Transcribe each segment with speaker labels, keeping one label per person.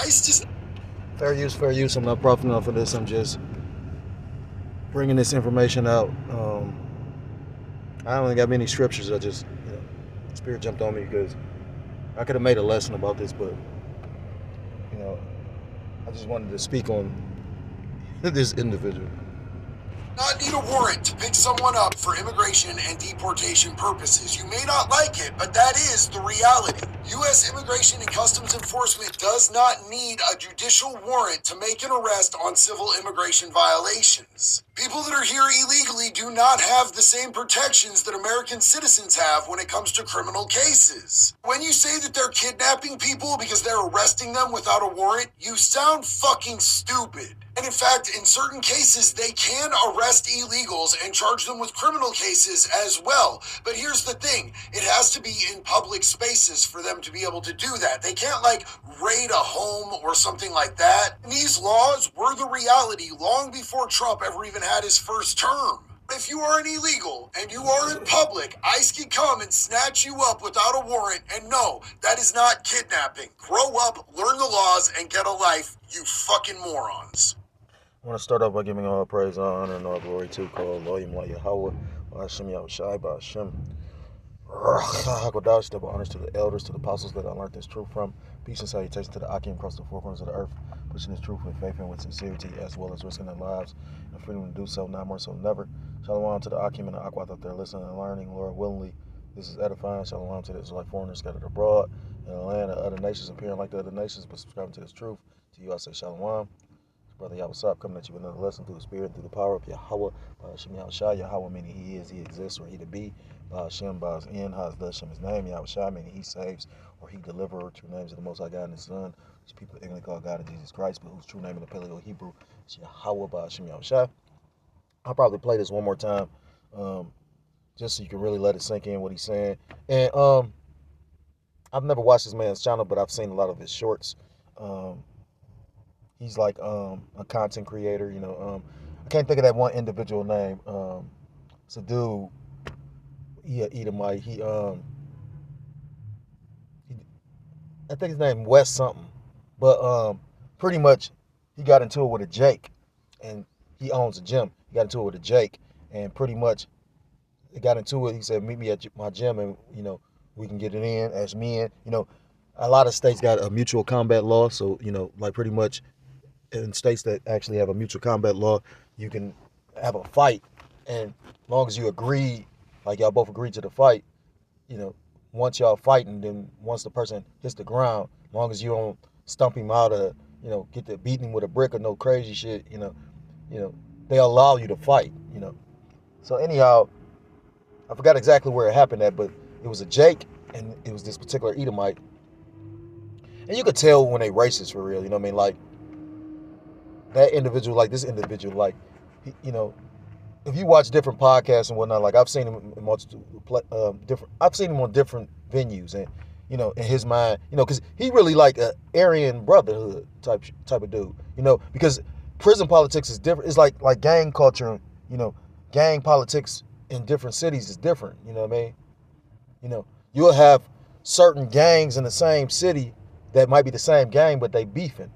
Speaker 1: ICE does.
Speaker 2: Fair use, fair use. I'm not profiting off of this. I'm just bringing this information out. I only got many scriptures. I just, Spirit jumped on me because I could have made a lesson about this, but you know, I just wanted to speak on this individual.
Speaker 1: Not need a warrant to pick someone up for immigration and deportation purposes. You may not like it, but that is the reality. U.S. Immigration and Customs Enforcement does not need a judicial warrant to make an arrest on civil immigration violations. People that are here illegally do not have the same protections that American citizens have when it comes to criminal cases. When you say that they're kidnapping people because they're arresting them without a warrant, you sound fucking stupid. And in fact, in certain cases, they can arrest illegals and charge them with criminal cases as well. But here's the thing, it has to be in public spaces for them to be able to do that. They can't raid a home or something like that. And these laws were the reality long before Trump ever even had his first term. If you are an illegal and you are in public, ICE can come and snatch you up without a warrant. And no, that is not kidnapping. Grow up, learn the laws, and get a life, you fucking morons.
Speaker 2: I want to start off by giving all praise, all honor, and all glory to call Elohim La Yahweh, Hashem Yahushai, Hashem. Hakodash, double honors to the elders, to the apostles that I learned this truth from. Peace and salutation to the Akim across the four corners of the earth, pushing this truth with faith and with sincerity, as well as risking their lives and freedom to do so, now more so never. Shalom to the Akim and the Aquat out there listening and learning, Lord willingly. This is edifying. Shalom to the Israelite foreigners scattered abroad in the land of other nations, appearing like the other nations, but subscribing to this truth. To you I say Shalom. Brother Yahweh coming at you with another lesson through the Spirit, through the power of Yahweh, Hashem Yahushai, Yahweh meaning He is, He exists, or He to be, Hashem, by His end, Haz Hashem His name, Yahushai meaning He saves, or He deliverer, true names of the Most High God and His Son, which people ignorantly call God and Jesus Christ, but whose true name in the Paleo Hebrew is Yahweh, by Hashem Yahushai. I'll probably play this one more time, just so you can really let it sink in what he's saying. And I've never watched this man's channel, but I've seen a lot of his shorts. He's like a content creator, I can't think of that one individual name. It's a dude. He an Edomite. I think his name Wes something, but pretty much he got into it with a Jake, and he owns a gym. He got into it with a Jake, and pretty much he got into it. He said, "Meet me at my gym, and we can get it in as men." A lot of states got a mutual combat law, so pretty much. In states that actually have a mutual combat law, you can have a fight, and as long as you agree, like y'all both agree to the fight, once y'all fighting, then once the person hits the ground, as long as you don't stump him out or get to beating him with a brick or no crazy shit, they allow you to fight, So anyhow, I forgot exactly where it happened at, but it was a Jake, and it was this particular Edomite, and you could tell when they racist for real, that individual, like this individual, if you watch different podcasts and whatnot, like I've seen him in multiple I've seen him on different venues, and in his mind, because he really like a Aryan Brotherhood type of dude, because prison politics is different. It's like gang culture, gang politics in different cities is different. You know what I mean? You'll have certain gangs in the same city that might be the same gang, but they beefing.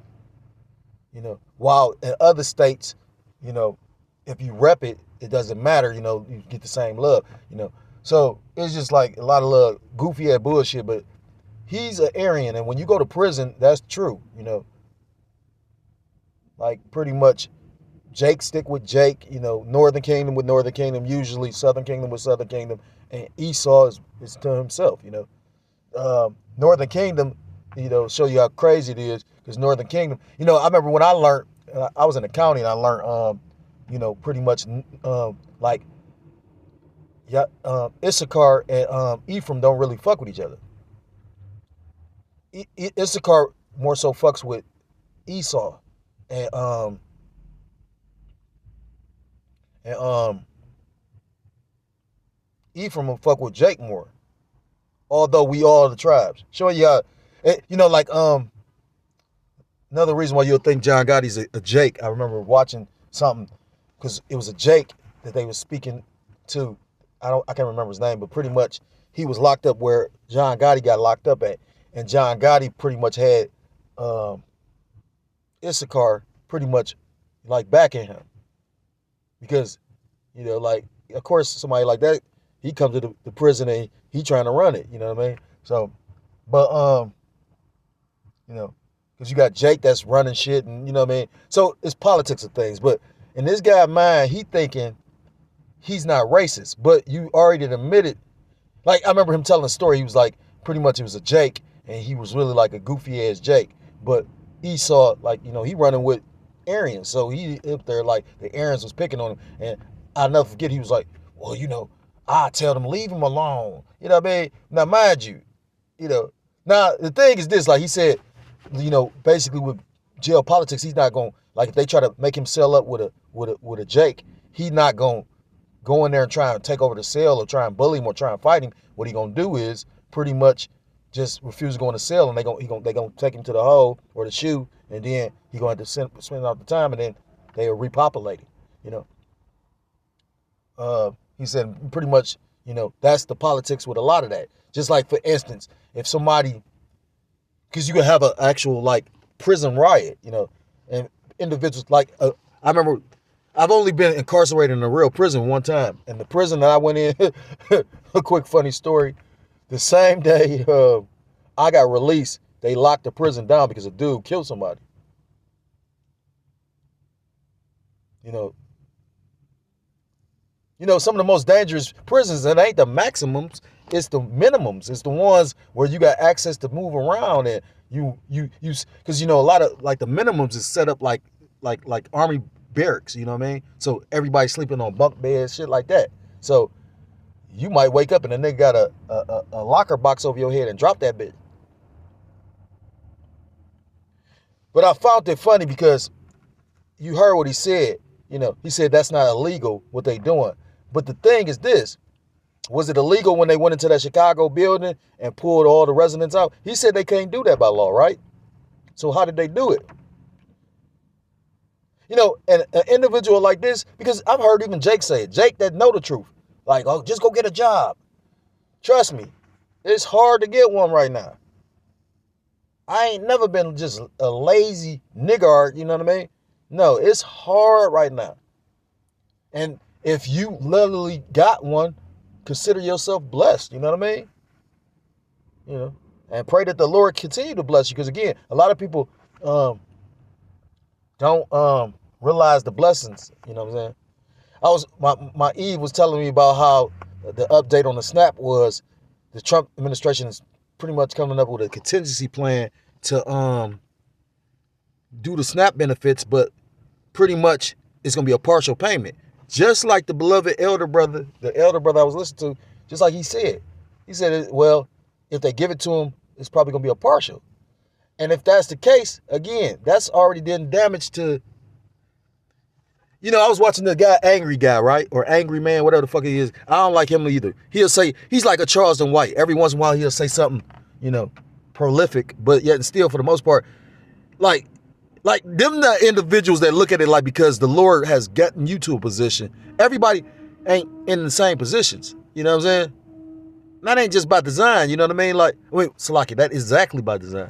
Speaker 2: While in other states, if you rep it, it doesn't matter, you get the same love, So it's just like a lot of little goofy ass bullshit, but he's an Aryan, and when you go to prison, that's true, Like pretty much Jake stick with Jake, Northern Kingdom with Northern Kingdom, usually Southern Kingdom with Southern Kingdom, and Esau is to himself, Northern Kingdom, show you how crazy it is. Because Northern Kingdom, I remember when I learned, I was in the county and I learned, pretty much Issachar and Ephraim don't really fuck with each other. Issachar more so fucks with Esau, and Ephraim will fuck with Jake more. Although we all the tribes, showing you how, another reason why you'll think John Gotti's a Jake. I remember watching something because it was a Jake that they were speaking to. I can't remember his name, but pretty much he was locked up where John Gotti got locked up at, and John Gotti pretty much had Issachar pretty much like backing him because, like, of course, somebody like that, he comes to the prison and he trying to run it. You know what I mean? So, but you know, because you got Jake that's running shit, and you know what I mean. So it's politics of things. But in this guy's mind, he thinking he's not racist, but you already admitted. Like I remember him telling a story. He was like, pretty much, it was a Jake, and he was really like a goofy ass Jake. But Esau, like, he running with Arians, so he up there like the Arians was picking on him, and I'll never forget. He was like, well, I tell them leave him alone. You know what I mean? Now, mind you, now the thing is this, like he said, basically with jail politics, he's not going, like, if they try to make him sell up with a Jake, he's not going to go in there and try and take over the cell or try and bully him or try and fight him. What he going to do is pretty much just refuse to go in the cell, and they going to take him to the hole or the shoe, and then he going to have to spend out the time, and then they'll repopulate him, he said pretty much, that's the politics with a lot of that. Just like, for instance, if somebody, because you can have an actual, like, prison riot, and individuals, like, I remember, I've only been incarcerated in a real prison one time, and the prison that I went in, a quick funny story, the same day I got released, they locked the prison down because a dude killed somebody. Some of the most dangerous prisons, it ain't the maximums, it's the minimums. It's the ones where you got access to move around, and you because a lot of, like, the minimums is set up like army barracks, you know what I mean? So everybody's sleeping on bunk beds, shit like that. So you might wake up and the nigga got a locker box over your head and drop that bitch. But I found it funny because you heard what he said. He said that's not illegal what they doing. But the thing is this, was it illegal when they went into that Chicago building and pulled all the residents out? He said they can't do that by law, right? So how did they do it? And an individual like this, because I've heard even Jake say it, Jake that know the truth, like, oh, just go get a job. Trust me, it's hard to get one right now. I ain't never been just a lazy niggard, you know what I mean? No, it's hard right now. And if you literally got one, consider yourself blessed, you know what I mean? And pray that the Lord continue to bless you. Because again, a lot of people don't realize the blessings, you know what I'm saying? My Eve was telling me about how the update on the SNAP was the Trump administration is pretty much coming up with a contingency plan to do the SNAP benefits, but pretty much it's going to be a partial payment. Just like the beloved elder brother I was listening to, just like he said, well, if they give it to him, it's probably going to be a partial. And if that's the case, again, that's already done damage to, I was watching the guy, Angry Guy, right? Or Angry Man, whatever the fuck he is. I don't like him either. He'll say, he's like a Charleston White. Every once in a while, he'll say something, prolific, but yet and still, for the most part, like them the individuals that look at it like because the Lord has gotten you to a position. Everybody ain't in the same positions. You know what I'm saying? That ain't just by design. You know what I mean? Like, wait, Salaki, that is exactly by design.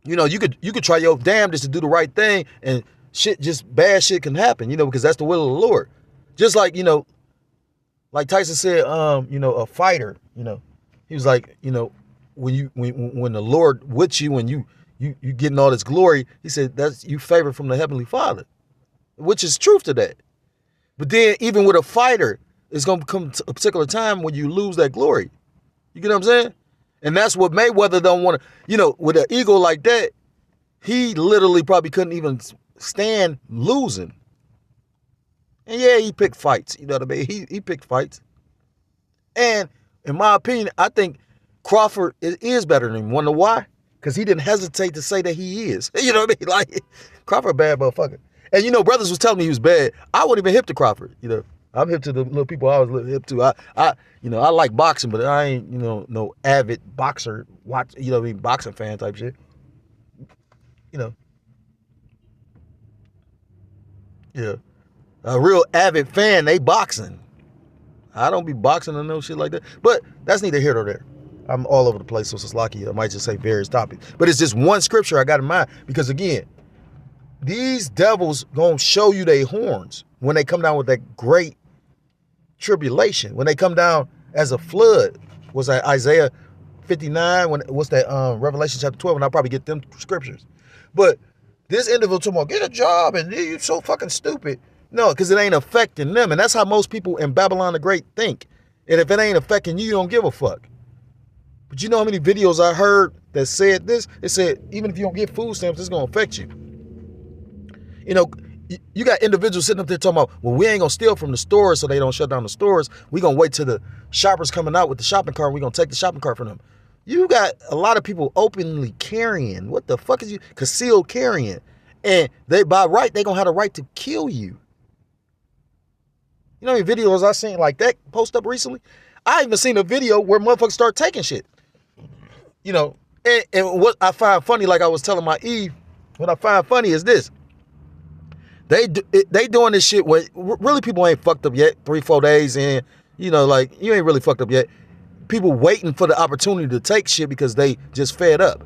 Speaker 2: You could try your damnedest to do the right thing, and bad shit can happen. Because that's the will of the Lord. Just like like Tyson said, a fighter. He was like, when the Lord with you and you getting all this glory, he said that's you favor from the Heavenly Father, which is truth to that. But then even with a fighter, it's gonna come to a particular time when you lose that glory. You get what I'm saying? And that's what Mayweather don't want to, with an ego like that, he literally probably couldn't even stand losing. And yeah, he picked fights, you know what I mean? He picked fights. And in my opinion, I think Crawford is better than him. Wonder why? Because he didn't hesitate to say that he is. You know what I mean? Like, Crawford a bad motherfucker. And brothers was telling me he was bad. I wasn't even hip to Crawford. I'm hip to the little people I was hip to. I like boxing, but I ain't, no avid boxer boxing fan type shit. Yeah. A real avid fan, they boxing. I don't be boxing or no shit like that. But that's neither here nor there. I'm all over the place, so it's lucky. I might just say various topics. But it's just one scripture I got in mind. Because again, these devils gonna show you their horns when they come down with that great tribulation. When they come down as a flood. Was that Isaiah 59? What's that? Revelation chapter 12. And I'll probably get them scriptures. But this individual talking about, get a job and you're so fucking stupid. No, because it ain't affecting them. And that's how most people in Babylon the Great think. And if it ain't affecting you, you don't give a fuck. But you know how many videos I heard that said this? It said, even if you don't get food stamps, it's going to affect you. You know, you got individuals sitting up there talking about, well, we ain't going to steal from the stores so they don't shut down the stores. We going to wait till the shoppers coming out with the shopping cart. We going to take the shopping cart from them. You got a lot of people openly carrying. What the fuck is you? Concealed carrying. And they, by right, they going to have the right to kill you. You know how many videos I seen like that post up recently? I even seen a video where motherfuckers start taking shit. You know, and what I find funny, like I was telling my Eve, what I find funny is this. They doing this shit where really people ain't fucked up yet, 3-4 days in. You know, like, you ain't really fucked up yet. People waiting for the opportunity to take shit because they just fed up.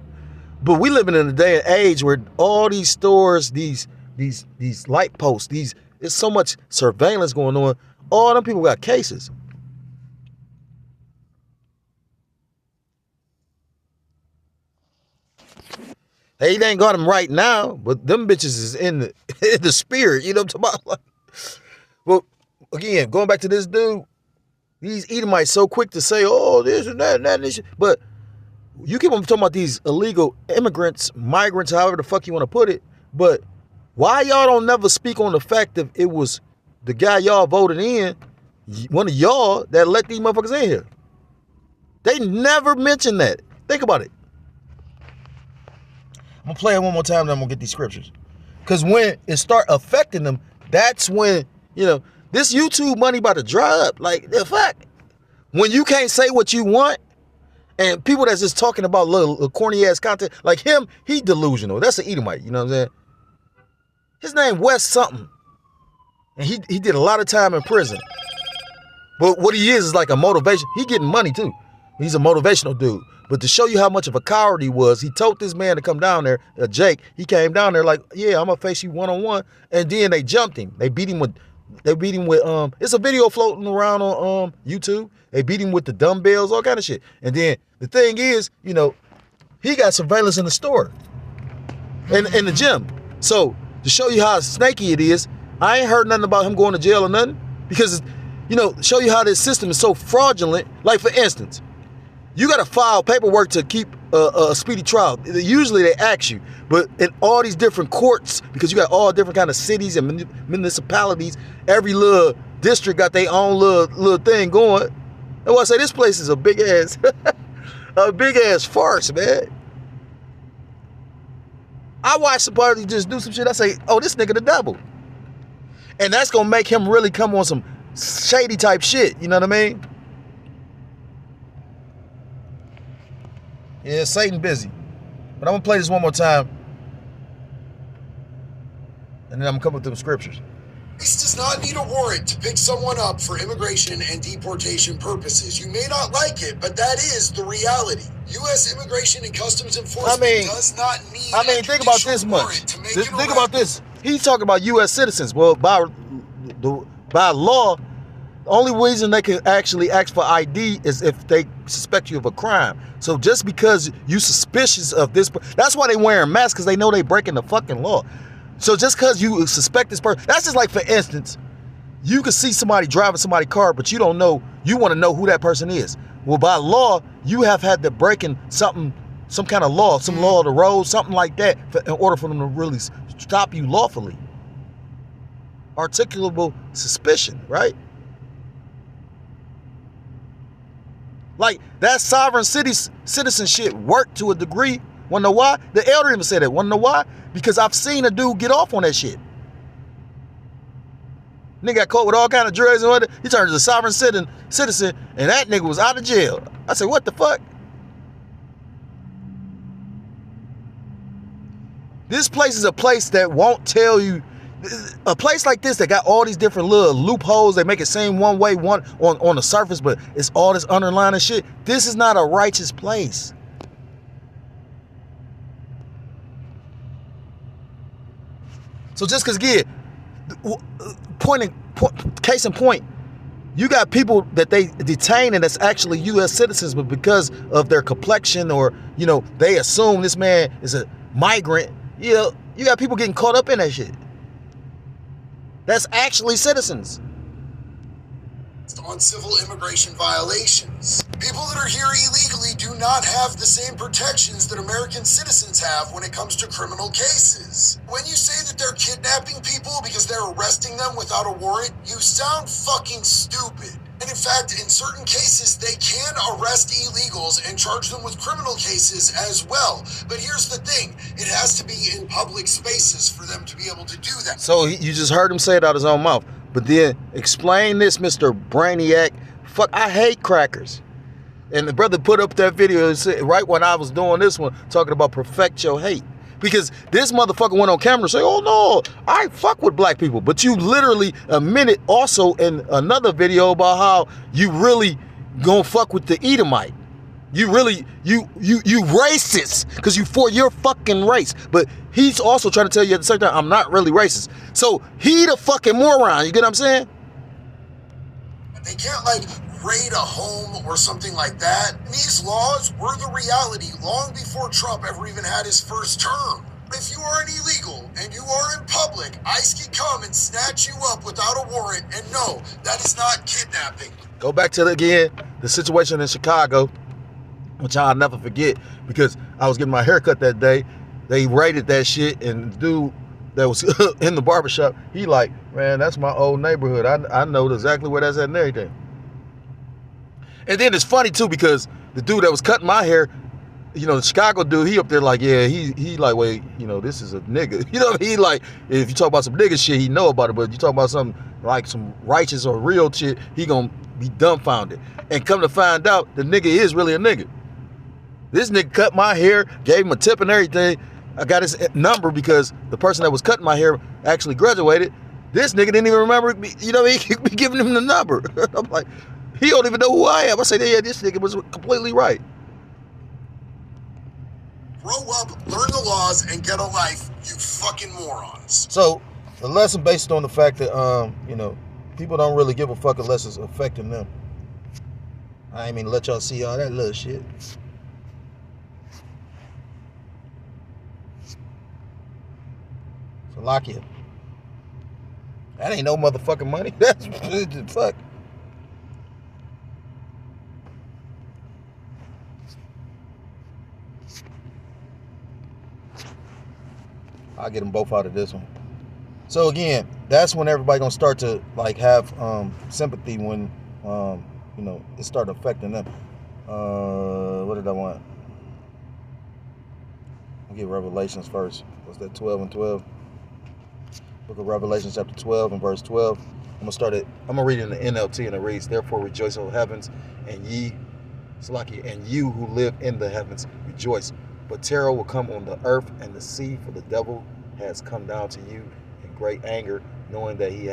Speaker 2: But we living in a day and age where all these stores, these light posts, there's so much surveillance going on. All them people got cases. They ain't got them right now, but them bitches is in the spirit. You know what I'm talking about? Well, again, going back to this dude, these Edomites so quick to say, oh, this and that and that and this shit. But you keep on talking about these illegal immigrants, migrants, however the fuck you want to put it. But why y'all don't never speak on the fact that it was the guy y'all voted in, one of y'all, that let these motherfuckers in here? They never mention that. Think about it. I'm gonna play it one more time, then I'm gonna get these scriptures. Because when it start affecting them, that's when, you know, this YouTube money about to dry up. Like, the fact, when you can't say what you want, and people that's just talking about little corny ass content, like him, he delusional. That's an Edomite, you know what I'm saying? His name Wes something. And he did a lot of time in prison. But what he is like a motivation. He getting money too. He's a motivational dude. But to show you how much of a coward he was, he told this man to come down there, Jake. He came down there like, yeah, I'm gonna face you one-on-one. And then they jumped him. They beat him with, it's a video floating around on YouTube. They beat him with the dumbbells, all kind of shit. And then the thing is, you know, he got surveillance in the store, in the gym. So to show you how snaky it is, I ain't heard nothing about him going to jail or nothing. Because, you know, show you how this system is so fraudulent. Like, for instance, you got to file paperwork to keep a speedy trial. Usually they ask you, but in all these different courts, because you got all different kind of cities and municipalities, every little district got their own little thing going. And what I say, this place is a big ass, farce, man. I watch somebody just do some shit. I say, oh, this nigga the devil, and that's gonna make him really come on some shady type shit. You know what I mean? Yeah, Satan busy. But I'm going to play this one more time. And then I'm going to come with them scriptures.
Speaker 1: This does not need a warrant to pick someone up for immigration and deportation purposes. You may not like it, but that is the reality. U.S. Immigration and Customs Enforcement does not need
Speaker 2: think about this much. Think about this. He's talking about U.S. citizens. Well, by law, the only reason they can actually ask for ID is if they suspect you of a crime. So just because you suspicious of this, that's why they wearing masks, because they know they breaking the fucking law. So just because you suspect this person, that's just like, for instance, you could see somebody driving somebody's car, but you don't know, you want to know who that person is. Well, by law, you have had to break in something, some kind of law, some law of the road, something like that, in order for them to really stop you lawfully. Articulable suspicion, right? Like, that sovereign citizen shit worked to a degree. Wanna know why? The elder even said that. Wanna know why? Because I've seen a dude get off on that shit. Nigga got caught with all kind of drugs and whatever. He turned to a sovereign citizen, and that nigga was out of jail. I said, what the fuck? This place is a place that won't tell you A place like this that got all these different little loopholes, they make it seem one way, one on the surface, but it's all this underlying shit. This is not a righteous place. So just because, again, case in point, you got people that they detain and that's actually U.S. citizens, but because of their complexion or, they assume this man is a migrant, you got people getting caught up in that shit. That's actually citizens.
Speaker 1: On civil immigration violations. People that are here illegally do not have the same protections that American citizens have when it comes to criminal cases. When you say that they're kidnapping people because they're arresting them without a warrant, you sound fucking stupid. And in fact, in certain cases, they can arrest illegals and charge them with criminal cases as well. But here's the thing, it has to be in public spaces for them to be able to do that.
Speaker 2: So you just heard him say it out of his own mouth. But then explain this, Mr. Brainiac. Fuck, I hate crackers. And the brother put up that video right when I was doing this one, talking about perfect your hate. Because this motherfucker went on camera and said, oh no, I fuck with black people. But you literally admitted also in another video about how you really gonna fuck with the Edomite. You really, you racist because you for your fucking race. But he's also trying to tell you at the same time, I'm not really racist. So he the fucking moron, you get what I'm saying?
Speaker 1: They can't raid a home or something like that. These laws were the reality long before Trump ever even had his first term. If you are an illegal and you are in public, ICE can come and snatch you up without a warrant. And no, that is not kidnapping.
Speaker 2: Go back to the situation in Chicago, which I'll never forget, because I was getting my hair cut that day. They raided that shit, and the dude that was in the barbershop, he like, man, that's my old neighborhood. I know exactly where that's at and everything. And then it's funny too, because the dude that was cutting my hair, the Chicago dude, he up there like, yeah, he like, wait, this is a nigga. He like, if you talk about some nigga shit, he know about it, but you talk about something like some righteous or real shit, he gonna be dumbfounded. And come to find out, the nigga is really a nigga. This nigga cut my hair, gave him a tip and everything. I got his number because the person that was cutting my hair actually graduated. This nigga didn't even remember me, he be giving him the number. I'm like, he don't even know who I am. I say, yeah, this nigga was completely right.
Speaker 1: Grow up, learn the laws, and get a life, you fucking morons.
Speaker 2: So, the lesson based on the fact that, people don't really give a fuck unless it's affecting them. I ain't mean to let y'all see all that little shit. Salakia. That ain't no motherfucking money. That's fuck. I'll get them both out of this one. So again, that's when everybody gonna start to have sympathy when it start affecting them. What did I want? I'll get Revelations first. What's that? 12 and 12. Book of Revelation, chapter 12 and verse 12. I'm gonna read it in the NLT, and it reads, "Therefore rejoice, O heavens, and ye, Salakia, and you who live in the heavens, rejoice. But terror will come on the earth and the sea, for the devil has come down to you in great anger, knowing that he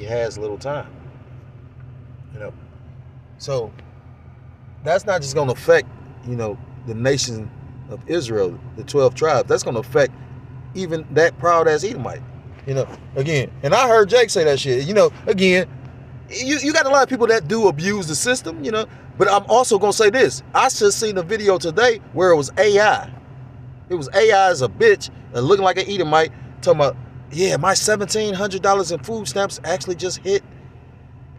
Speaker 2: has little time." So that's not just gonna affect, the nation of Israel, the 12 tribes. That's gonna affect even that proud ass Edomite. Again, and I heard Jake say that shit. Again, you got a lot of people that do abuse the system, but I'm also gonna say this. I just seen a video today where it was AI. It was AI as a bitch and looking like an Edomite, talking about, yeah, my $1,700 in food stamps actually just hit.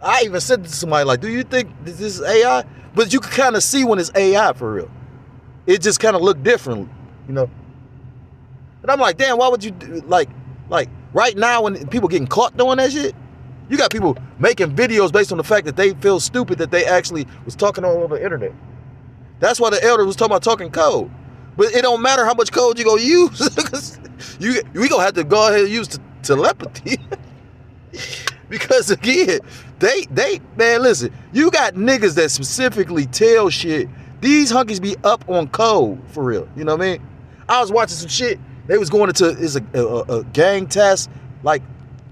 Speaker 2: I even said to somebody like, do you think this is AI? But you can kind of see when it's AI for real. It just kind of looked different, And I'm like, damn, why would you do, like right now when people getting caught doing that shit? You got people making videos based on the fact that they feel stupid that they actually was talking all over the internet. That's why the elder was talking about talking code. But it don't matter how much code you gonna use. We gonna have to go ahead and use telepathy. Because again, they man, listen, you got niggas that specifically tell shit. These hunkies be up on code for real. You know what I mean? I was watching some shit. They was going into a gang test, like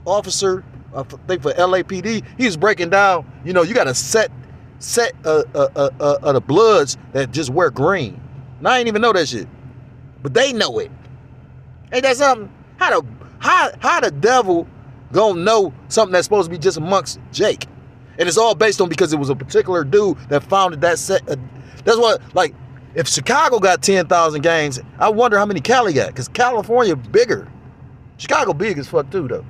Speaker 2: officer, I think for LAPD. He was breaking down, you got to set the bloods that just wear green. And I ain't even know that shit, but they know it. Ain't that something? How the devil gonna know something that's supposed to be just amongst Jake? And it's all based on because it was a particular dude that founded that set. That's what, like, if Chicago got 10,000 gangs, I wonder how many Cali got, because California bigger. Chicago big as fuck too, though.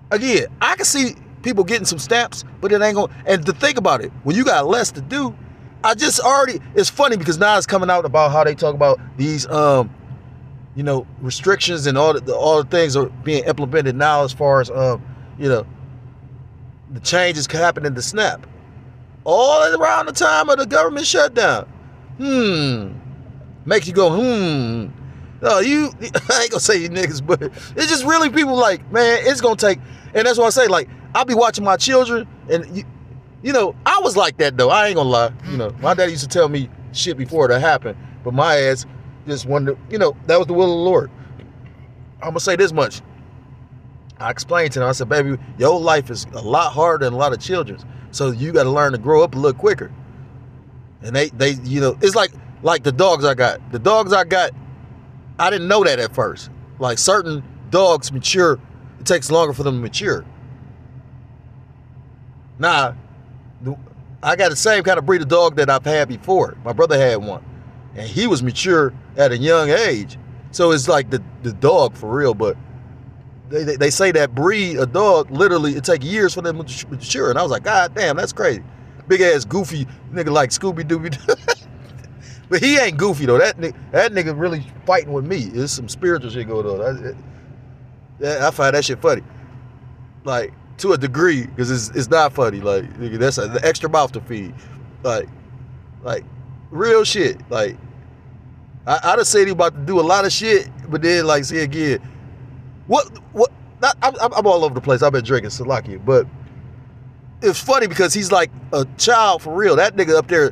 Speaker 2: Again, I can see people getting some stamps, but it ain't gonna. And to think about it, when you got less to do, it's funny because now it's coming out about how they talk about these, restrictions and all the things are being implemented now as far as, the changes happen in the snap. All around the time of the government shutdown. Makes you go, No, I ain't gonna say you niggas, but it's just really people like, man, it's gonna take, and that's why I say, like, I'll be watching my children, and I was like that though. I ain't gonna lie. My dad used to tell me shit before it happened, but my ass just wanted to, that was the will of the Lord. I'm gonna say this much. I explained to them, I said, baby, your life is a lot harder than a lot of children's. So you got to learn to grow up a little quicker. And they it's like the dogs I got. The dogs I got, I didn't know that at first. Like, certain dogs mature, it takes longer for them to mature. Nah, I got the same kind of breed of dog that I've had before. My brother had one, and he was mature at a young age. So it's like the dog for real, but they say that breed of dog, literally, it takes years for them to mature. And I was like, God damn, that's crazy. Big ass goofy nigga like Scooby-Dooby. But he ain't goofy though. That nigga really fighting with me. There's some spiritual shit going on. I find that shit funny. Like, to a degree, because it's not funny. Like, nigga, that's an extra mouth to feed. Like real shit. Like, I done said he about to do a lot of shit, but then, like, see again, I'm all over the place. I've been drinking Salakia, but it's funny because he's like a child for real. That nigga up there,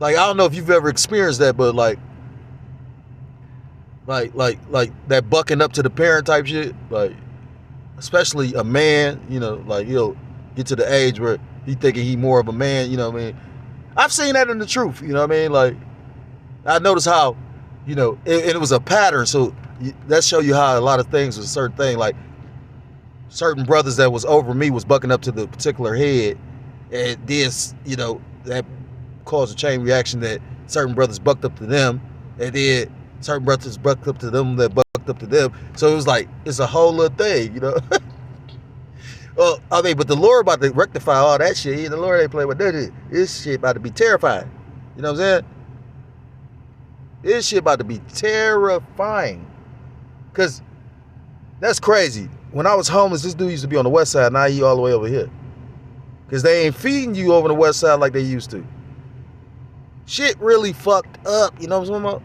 Speaker 2: like, I don't know if you've ever experienced that, but like that bucking up to the parent type shit, like, especially a man, like, he'll get to the age where he thinking he more of a man, you know what I mean? I've seen that in the truth, you know what I mean? Like, I noticed how, it was a pattern, so that show you how a lot of things was a certain thing. Like, certain brothers that was over me was bucking up to the particular head, and this, that caused a chain reaction that certain brothers bucked up to them, and then certain brothers bucked up to them that bucked up to them. So it was like, it's a whole little thing, Well, I mean, but the Lord about to rectify all that shit. The Lord ain't playing with that. This shit about to be terrifying. You know what I'm saying? This shit about to be terrifying. Because that's crazy. When I was homeless, this dude used to be on the west side. Now he all the way over here. Because they ain't feeding you over the west side like they used to. Shit really fucked up. You know what I'm talking about?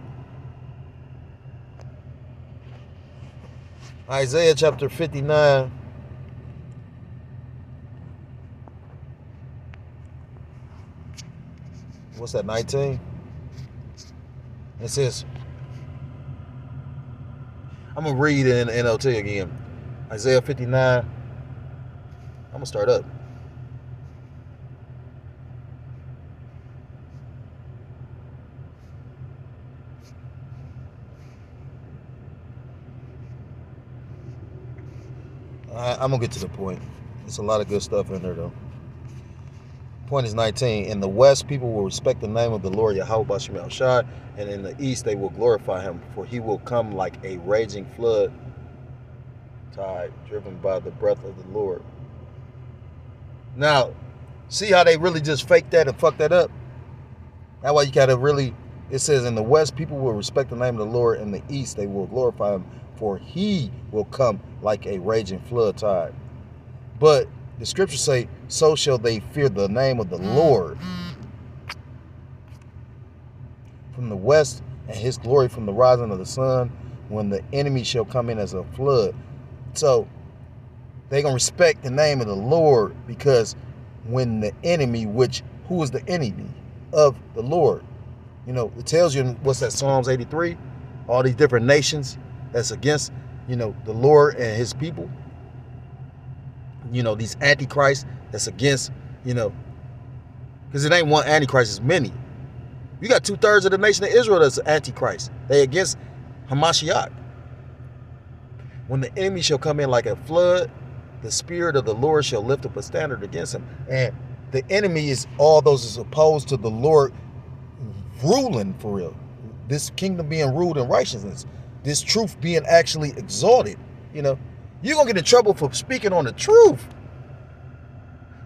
Speaker 2: Isaiah chapter 59. What's that, 19? It says, I'm going to read it in NLT again. Isaiah 59. I'm going to start up. I'm going to get to the point. There's a lot of good stuff in there, though. Point is 19. In the west, people will respect the name of the Lord Yahweh B'Shem El-Shai, and in the east, they will glorify him, for he will come like a raging flood tide, driven by the breath of the Lord. Now, see how they really just faked that and fucked that up? That's why you gotta really, it says, in the west, people will respect the name of the Lord, in the east, they will glorify him, for he will come like a raging flood tide. But the scriptures say, so shall they fear the name of the Lord from the west, and his glory from the rising of the sun, when the enemy shall come in as a flood. So they're going to respect the name of the Lord, because when the enemy, who is the enemy of the Lord? You know, it tells you in, what's that, Psalms 83? All these different nations that's against, you know, the Lord and his people. You know, these antichrists that's against, you know, because it ain't one antichrist, it's many. You got 2/3 of the nation of Israel that's antichrist. They against Hamashiach. When the enemy shall come in like a flood, the spirit of the Lord shall lift up a standard against him. And the enemy is all those is opposed to the Lord ruling for real. This kingdom being ruled in righteousness. This truth being actually exalted. You know, you're going to get in trouble for speaking on the truth.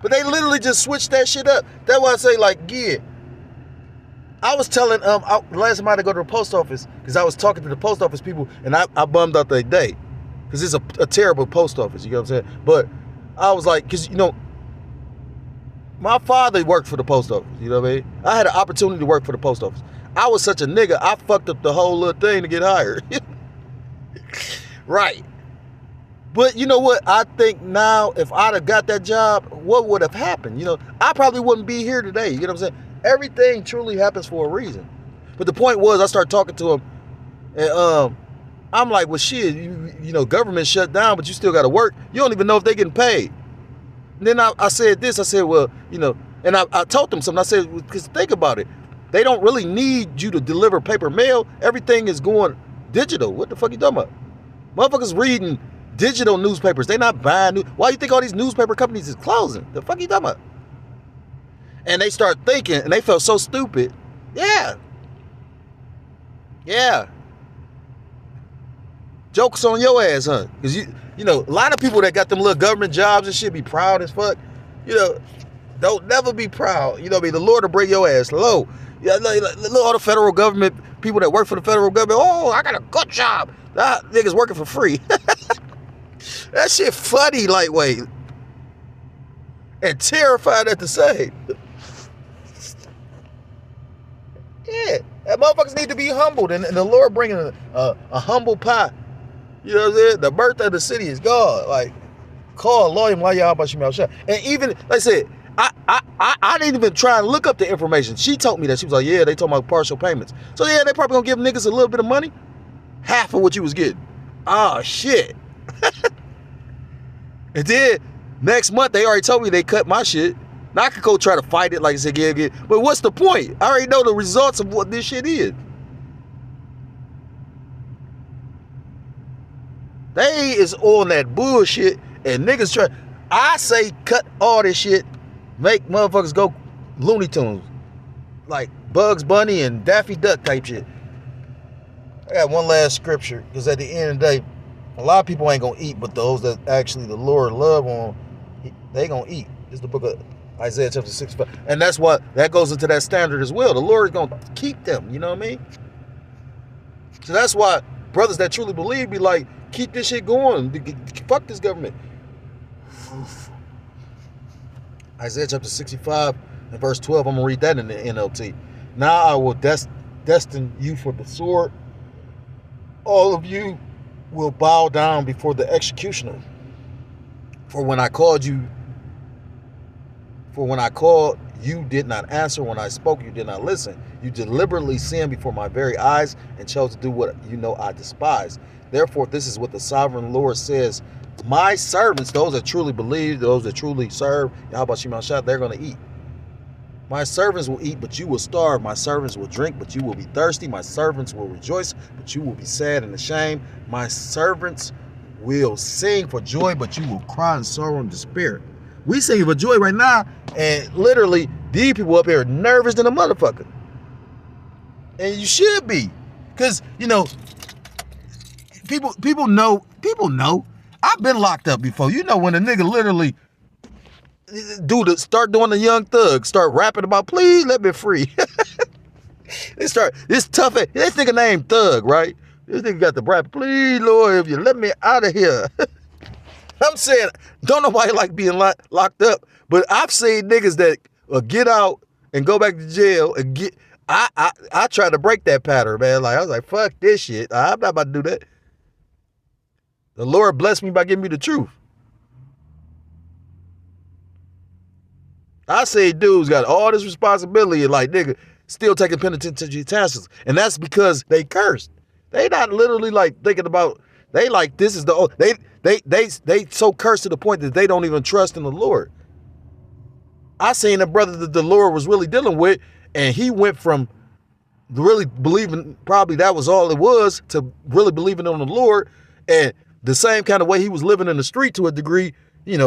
Speaker 2: But they literally just switched that shit up. That's why I say, like, yeah. I was telling, last time I had to go to the post office, because I was talking to the post office people, and I bummed out their day. Because it's a terrible post office, you know what I'm saying? But I was like, because, you know, my father worked for the post office, you know what I mean? I had an opportunity to work for the post office. I was such a nigga, I fucked up the whole little thing to get hired. Right. But you know what? I think now, if I'd have got that job, what would have happened? You know, I probably wouldn't be here today, you know what I'm saying? Everything truly happens for a reason. But the point was, I started talking to him, and I'm like, well, shit, you know, government shut down, but you still got to work. You don't even know if they're getting paid. And then I said this, I said, well, you know, and I told them something. I said, because think about it. They don't really need you to deliver paper mail. Everything is going digital. What the fuck you talking about? Motherfuckers reading digital newspapers. They not buying why you think all these newspaper companies is closing? The fuck you talking about? And they start thinking, and they felt so stupid. Yeah. Yeah. Jokes on your ass, huh? Because you know, a lot of people that got them little government jobs and shit be proud as fuck. You know, don't never be proud. You know what I mean? The Lord will bring your ass low. Yeah, look, all the federal government, people that work for the federal government, oh, I got a good job. That niggas working for free. That shit funny, lightweight. And terrified at the same. Yeah, that motherfuckers need to be humbled, and the Lord bringing a humble pie. You know what I'm saying? The birth of the city is God. Like, call Loyim Layah. And even, like I said, I didn't even try and look up the information. She told me that. She was like, yeah, they talking about partial payments. So yeah, they probably gonna give niggas a little bit of money. Half of what you was getting. Oh shit. And then next month they already told me they cut my shit. Now I could go try to fight it like I said, yeah. But what's the point? I already know the results of what this shit is. They is on that bullshit, and niggas try. I say cut all this shit, make motherfuckers go Looney Tunes, like Bugs Bunny and Daffy Duck type shit. I got one last scripture, because at the end of the day, a lot of people ain't gonna eat, but those that actually the Lord love on, they gonna eat. This is the book of Isaiah chapter 65. And that's what, that goes into that standard as well. The Lord is gonna keep them, you know what I mean? So that's why brothers that truly believe be like, keep this shit going. Fuck this government. Isaiah chapter 65 and verse 12, I'm gonna read that in the NLT. Now I will destine you for the sword. All of you will bow down before the executioner. For when I called, you did not answer. When I spoke, you did not listen. You deliberately sinned before my very eyes and chose to do what you know I despise. Therefore, this is what the sovereign Lord says. My servants, those that truly believe, those that truly serve, Yahweh Shema Shah, they're going to eat. My servants will eat, but you will starve. My servants will drink, but you will be thirsty. My servants will rejoice, but you will be sad and ashamed. My servants will sing for joy, but you will cry in sorrow and despair. We singing for joy right now, and literally, these people up here are nervous than a motherfucker. And you should be. Because, you know, people know. I've been locked up before. You know when a nigga literally start doing the Young Thug, start rapping about, please let me free. This tough, this nigga named Thug, right? This nigga got the rap, please Lord, if you let me out of here. I'm saying, don't nobody like being locked up, but I've seen niggas that get out and go back to jail and I try to break that pattern, man. Like, I was like, fuck this shit. I'm not about to do that. The Lord blessed me by giving me the truth. I say dudes got all this responsibility and like, nigga, still taking penitentiary tasks. And that's because they cursed. They not literally like thinking about, they like, this is the, they so cursed to the point that they don't even trust in the Lord. I seen a brother that the Lord was really dealing with, and he went from really believing probably that was all it was to really believing on the Lord, and the same kind of way he was living in the street to a degree,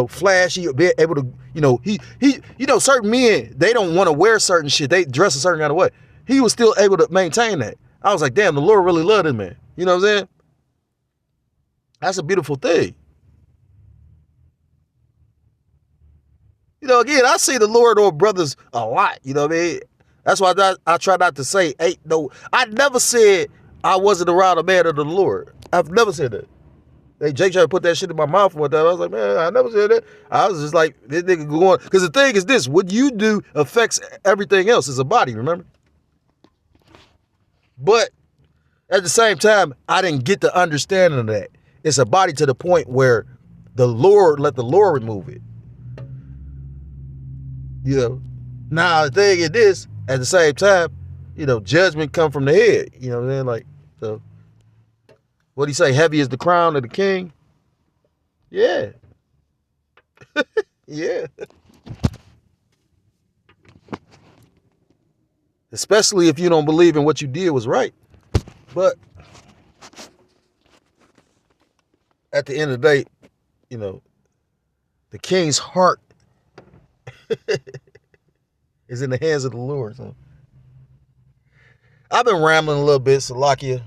Speaker 2: flashy, be able to, certain men, they don't want to wear certain shit. They dress a certain kind of way. He was still able to maintain that. I was like, damn, the Lord really loved him, man. You know what I'm saying? That's a beautiful thing. Again, I see the Lord on brothers a lot. You know what I mean? That's why I try not to say, ain't no, I never said I wasn't around a man of the Lord. I've never said that. Hey, Jake tried to put that shit in my mouth one time. I was like, man, I never said that. I was just like, this nigga going, because the thing is this, what you do affects everything else. It's a body, remember? But at the same time, I didn't get the understanding of that. It's a body to the point where the Lord, let the Lord remove it. Now the thing is this, at the same time, judgment come from the head. You know what I'm saying? Like, so what do you say? Heavy is the crown of the king? Yeah. Yeah. Especially if you don't believe in what you did was right. But at the end of the day, the king's heart is in the hands of the Lord. So I've been rambling a little bit, Salakia,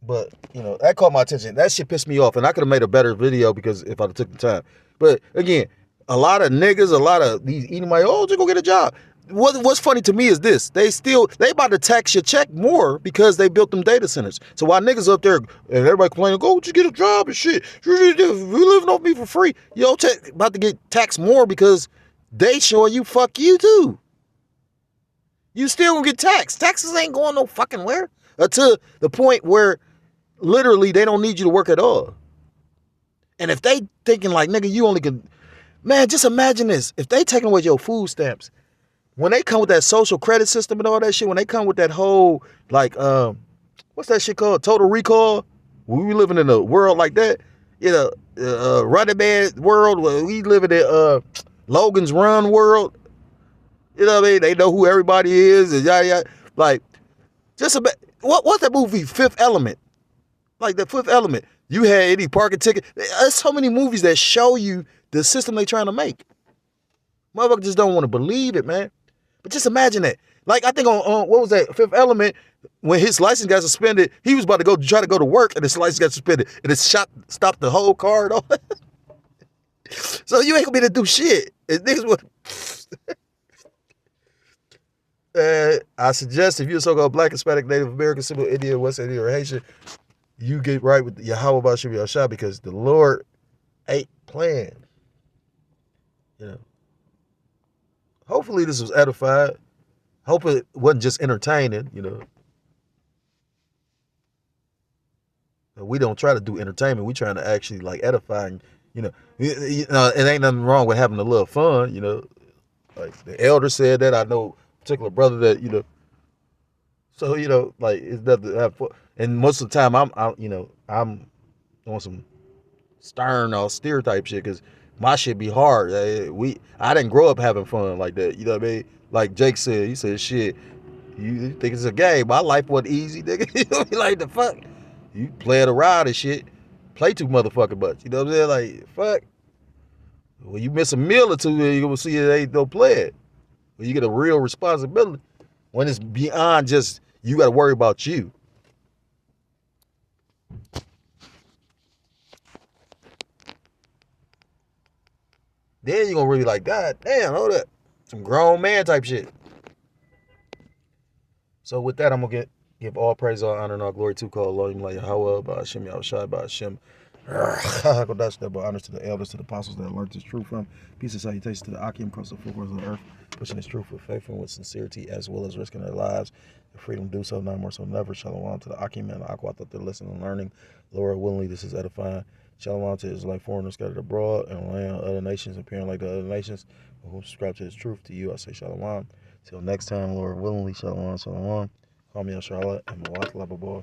Speaker 2: but that caught my attention. That shit pissed me off, and I could have made a better video because if I'd took the time. But again, a lot of niggas, a lot of these eating my, just go get a job. What's funny to me is this: they about to tax your check more because they built them data centers. So while niggas up there and everybody complaining, go just get a job and shit, you living off me for free, about to get taxed more because they showing you fuck you too. You still gonna get taxed. Taxes ain't going no fucking where. To the point where literally they don't need you to work at all. And if they thinking like, nigga, you only can, man, just imagine this. If they taking away your food stamps, when they come with that social credit system and all that shit, when they come with that whole, like, what's that shit called? Total recall? We living in a world like that, Running Man world, where we living in Logan's Run world. You know what I mean? They know who everybody is and yada yada. Like, just about, what's that movie, Fifth Element? Like the Fifth Element. You had any parking ticket. There's so many movies that show you the system they trying to make. Motherfuckers just don't want to believe it, man. But just imagine that. Like, I think on what was that, Fifth Element, when his license got suspended, he was about to try to go to work, and his license got suspended, and it stopped the whole car and all that. So you ain't gonna be able to do shit. And niggas would. I suggest if you're a so-called Black, Hispanic, Native American, Simple Indian, West Indian, or Haitian, you get right with Yahweh Bashim Yahshua, because the Lord ain't playing. Hopefully this was edified. Hope it wasn't just entertaining, We don't try to do entertainment. We trying to actually like edifying, it ain't nothing wrong with having a little fun, Like the elder said that. I know a particular brother that, so, like it's nothing to have fun. And most of the time I'm on some stern, austere type shit, because my shit be hard. I didn't grow up having fun like that. You know what I mean? Like Jake said, he said, shit, you think it's a game. My life wasn't easy, nigga. You know what I mean? Like, the fuck? You play it around and shit. Play too motherfucking much. You know what I'm saying? Like, fuck. When you miss a meal or two, you're going to see it ain't no play it. When you get a real responsibility, when it's beyond just, you got to worry about you. Then you're going to really like, God damn, hold up. Some grown man type shit. So with that, I'm going to give all praise, all honor, and all glory to call Elohim like Yahweh, Ba'ashem, Yahushai, Ba'ashem. Honors to the elders, to the apostles that learned this truth from. Peace and salutations to the Akim across the four corners of the earth, pushing this truth with faith and with sincerity, as well as risking their lives. The freedom to do so, none more so never. Shalom to the Akim and the Aqua that they're listening and learning. Lord, willingly, this is edifying. Shalom to Israelite foreigners scattered abroad and land of other nations, appearing like the other nations, who subscribe to his truth. To you, I say shalom. Till next time, Lord willingly, shalom, shalom. Call me El Charlotte and Mawat Lababor.